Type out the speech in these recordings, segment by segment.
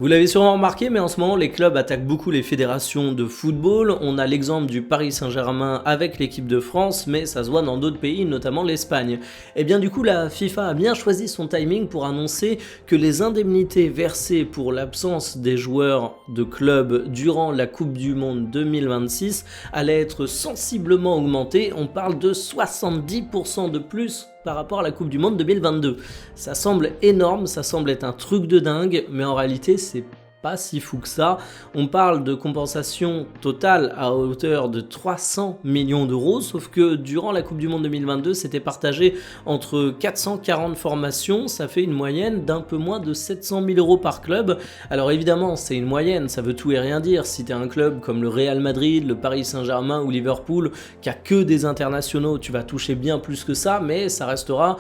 Vous l'avez sûrement remarqué, mais en ce moment, les clubs attaquent beaucoup les fédérations de football. On a l'exemple du Paris Saint-Germain avec l'équipe de France, mais ça se voit dans d'autres pays, notamment l'Espagne. Et bien du coup, la FIFA a bien choisi son timing pour annoncer que les indemnités versées pour l'absence des joueurs de club durant la Coupe du Monde 2026 allaient être sensiblement augmentées. On parle de 70% de plus par rapport à la Coupe du Monde 2022. Ça semble énorme, ça semble être un truc de dingue, mais en réalité c'est pas si fou que ça. On parle de compensation totale à hauteur de 300 millions d'euros, sauf que durant la Coupe du Monde 2022, c'était partagé entre 440 formations, ça fait une moyenne d'un peu moins de 700 000 euros par club. Alors évidemment, c'est une moyenne, ça veut tout et rien dire. Si t'es un club comme le Real Madrid, le Paris Saint-Germain ou Liverpool, qui a que des internationaux, tu vas toucher bien plus que ça, mais ça restera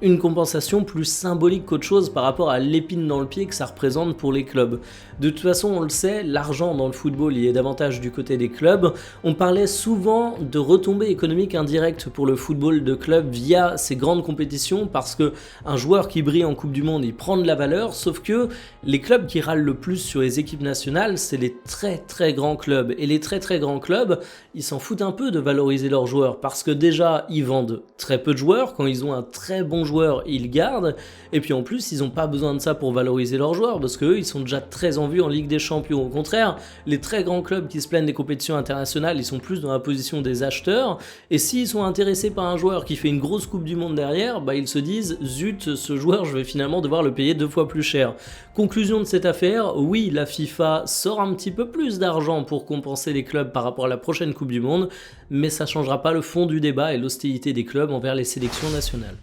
une compensation plus symbolique qu'autre chose par rapport à l'épine dans le pied que ça représente pour les clubs. De toute façon, on le sait, l'argent dans le football il est davantage du côté des clubs. On parlait souvent de retombées économiques indirectes pour le football de club via ces grandes compétitions parce que un joueur qui brille en Coupe du Monde, il prend de la valeur, sauf que les clubs qui râlent le plus sur les équipes nationales, c'est les très grands clubs. Et les très grands clubs, ils s'en foutent un peu de valoriser leurs joueurs parce que déjà, ils vendent très peu de joueurs. Quand ils ont un très bon joueur, ils le gardent. Et puis en plus, ils n'ont pas besoin de ça pour valoriser leurs joueurs parce qu'eux, ils sont déjà très en vue en Ligue des Champions. Au contraire, les très grands clubs qui se plaignent des compétitions internationales, ils sont plus dans la position des acheteurs. Et s'ils sont intéressés par un joueur qui fait une grosse Coupe du Monde derrière, bah ils se disent zut, ce joueur, je vais finalement devoir le payer 2 fois plus cher. Conclusion de cette affaire, oui, la FIFA sort un petit peu plus d'argent pour compenser les clubs par rapport à la prochaine Coupe du Monde, mais ça changera pas le fond du débat et l'hostilité des clubs envers les sélections nationales.